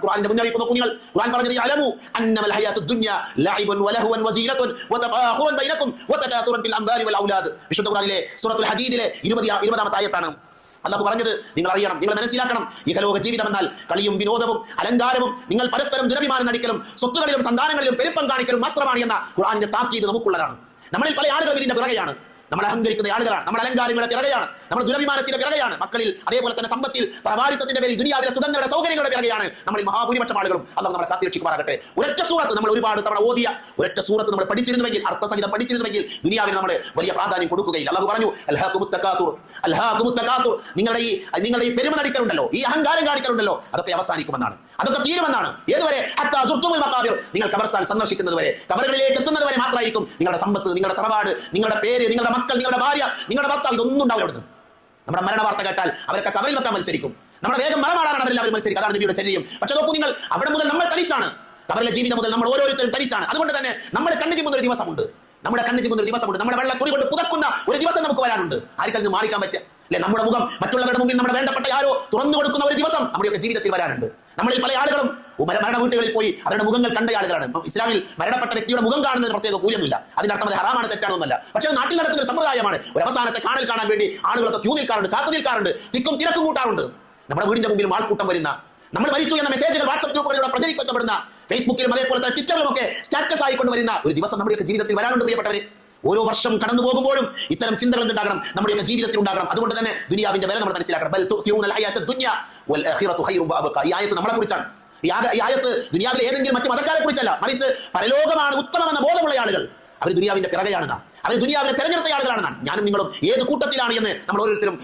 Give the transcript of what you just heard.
ഖുർആന്റെ മുന്നറിയിപ്പ് നോക്കൂ നിങ്ങൾ. ഖുർആൻ പറഞ്ഞത് യഅലമു അന്നമൽ ഹയാത്തുദ് ദുനിയ ലഅബുൻ വലഹുവൻ വസീനത്തുൻ വതഫാഖുറുൻ ബൈനകും വതകാതുറുൻ ഫിൽ അംവാലി വൽ ഔലാദ്. വിശുദ്ധ ഖുർആനിലെ സൂറത്തുൽ ഹദീദിലെ 20ാമത്തെ ആയത്താണ്. അല്ലാഹു പറഞ്ഞത് നിങ്ങൾ അറിയണം, നിങ്ങൾ മനസ്സിലാക്കണം, ഇഹലോക ജീവിതം എന്നാൽ കളിയും വിനോദവും അലങ്കാരവും നിങ്ങൾ പരസ്പരം ദുരഭിമാനം നടിക്കലും സ്വത്തുകളിലും സന്താനങ്ങളിലും പെരുപ്പം കാണിക്കലും മാത്രമാണ് എന്ന ഖുർആന്റെ താക്കീത് നമുക്കുള്ളതാണ്. നമ്മളിൽ പല ആളുകളും ഇതിന്റെ പിറകെയാണ്. നമ്മൾ അഹങ്കരിക്കുന്ന ആളുകളാണ്, നമ്മൾ അലങ്കാരങ്ങളുടെ പിറകെയാണ്, നമ്മൾ ദുരഭിമാനത്തിന്റെ പിറകെയാണ്, മക്കളിൽ അതേപോലെ തന്നെ സമ്പത്തിൽ തറവാടിത്തത്തിന്റെ പേരിൽ ദുനിയാവിലെ സുഖങ്ങളുടെ സൗകര്യങ്ങളുടെ പിറകെയാണ് നമ്മളിൽ മഹാഭൂരിപക്ഷം ആളുകളും. അല്ലാഹു നമ്മളെ കാത്തിരക്ഷിക്കുമാറാകട്ടെ. ഒരൊറ്റ സൂറത്ത് നമ്മൾ ഒരുപാട് തവണ ഓതിയ ഒരൊറ്റ സൂറത്ത് നമ്മൾ പഠിച്ചിരുന്നുവെങ്കിൽ, അർത്ഥസഹിതം പഠിച്ചിരുന്നുവെങ്കിൽ ദുനിയാവിന് നമ്മൾ വലിയ പ്രാധാന്യം കൊടുക്കുകയില്ല. അല്ലാഹു പറഞ്ഞു അൽഹാകുമുത് തകാതുർ, നിങ്ങളുടെ ഈ പെരുമ നടിക്കലുണ്ടല്ലോ, ഈ അഹങ്കാരം കാണിക്കലുണ്ടല്ലോ, അതൊക്കെ അവസാനിക്കുമെന്നാണ്, അതൊക്കെ തീരുമെന്നാണ്. ഏതുവരെ? ഹത്താ സുർത്തുമുൽ മഖാബിർ, നിങ്ങൾ ഖബർസ്ഥാൻ സന്ദർശിക്കുന്നത് വരെ, ഖബറുകളിലേക്ക് എത്തുന്നത് വരെ മാത്രമായിരിക്കും നിങ്ങളുടെ സമ്പത്ത്, നിങ്ങളുടെ തറവാട്, നിങ്ങളുടെ പേര്, നിങ്ങളുടെ മക്കൾ, നിങ്ങളുടെ ഭാര്യ, നിങ്ങളുടെ ഭർത്താവ്, ഇതൊന്നും ഉണ്ടാവില്ല. അവിടുന്ന് നമ്മുടെ മരണ വാർത്ത കേട്ടാൽ അവരൊക്കെ കബറിൽ വെക്കാൻ മത്സരിക്കും. നമ്മുടെ വേഗം മറമാടാനാണ് അവരെല്ലാവരും മത്സരിക്കുക. അതാണ് നബിയുടെ ചര്യയും. പക്ഷെ നോക്കൂ നിങ്ങൾ, അവിടെ മുതൽ നമ്മൾ തനിച്ചാണ്. കബറിലെ ജീവിതം മുതൽ നമ്മൾ ഓരോരുത്തരും തനിച്ചാണ്. അതുകൊണ്ട് തന്നെ നമ്മൾ കണ്ണു ചിമ്മുന്ന ഒരു ദിവസമുണ്ട്, നമ്മുടെ വെള്ളത്തുണി കൊണ്ട് പുതക്കുന്ന ഒരു ദിവസം നമുക്ക് വരാനുണ്ട്. ആർക്കത് മാറിക്കാൻ പറ്റുക അല്ലെ? നമ്മുടെ മുഖം മറ്റുള്ളവരുടെ മുമ്പിൽ നമ്മുടെ വേണ്ടപ്പെട്ട ആരോ തുറന്നു കൊടുക്കുന്ന ഒരു ദിവസം നമ്മുടെയൊക്കെ ജീവിതത്തിൽ വരാനുണ്ട്. നമ്മളിൽ പല ആളുകളും മരണ വീട്ടുകളിൽ പോയി അവരുടെ മുഖങ്ങൾ കണ്ട ആളുകളാണ്. ഇസ്ലാമിൽ മരണപ്പെട്ട വ്യക്തിയുടെ മുഖം കാണുന്നതിന് പ്രത്യേക കൂല്യമില്ല. അതിനർത്ഥം അത് ഹറാമാണ്, തെറ്റാണെന്നല്ല. പക്ഷേ നാട്ടിൽ നടക്കുന്ന ഒരു സമ്പ്രദായമാണ്. ഒരു അവസാനത്തെ കാണാൻ വേണ്ടി ആളുകളൊക്കെ ക്യൂ നിൽക്കാറുണ്ട്, കാത്തു നിൽക്കാറുണ്ട്, തിക്കും തിരക്കും കൂട്ടാറുണ്ട്. നമ്മുടെ വീടിന്റെ മുമ്പിൽ ആൾക്കൂട്ടം വരുന്ന, നമ്മൾ മരിച്ചു എന്ന മെസ്സേജുകൾ വാട്സ്ആപ്പ് ഗ്രൂപ്പുകളിലൂടെ പ്രചരിക്കപ്പെടുന്ന, ഫേസ്ബുക്കിലും അതേപോലെ തന്നെ ട്വിറ്ററിലും ഒക്കെ സ്റ്റാറ്റസ് ആയിക്കൊണ്ട് വരുന്ന ഒരു ദിവസം നമ്മുടെയൊക്കെ ജീവിതത്തിൽ വരാനുണ്ട് പ്രിയപ്പെട്ടവരെ. ഓരോ വർഷം കടന്നു പോകുമ്പോഴും ഇത്തരം ചിന്തകൾ ഉണ്ടാകണം, നമ്മുടെയൊക്കെ ജീവിതത്തിൽ ഉണ്ടാകണം. അതുകൊണ്ട് തന്നെ ദുനിയാവിന്റെ വില നമ്മൾ മനസ്സിലാക്കണം. ബൽ തുഅ്തിറൂനൽ ഹയാത്തദ് ദുനിയ വൽ ആഖിറതു ഖൈറുൻ വഅബ്ഖാ. ഈ ആയത്ത് നമ്മളെ കുറിച്ചാണ്. ഈ ആയത്ത് ദുനിയാവിലെ ഏതെങ്കിലും മറ്റു മതക്കാരെ കുറിച്ചല്ല, മറിച്ച് പരലോകമാണ് ഉത്തമമെന്ന ബോധമുള്ള ആളുകൾ. അവർ ദുനിയാവിന്റെ പിറകെയാണെന്നാണ്, അവർ ദുനിയാവിനെ തെരഞ്ഞെടുത്ത ആളുകളാണെന്നാണ്. ഞാനും നിങ്ങളും ഏത് കൂട്ടത്തിലാണ് എന്ന് നമ്മൾ ഓരോരുത്തരും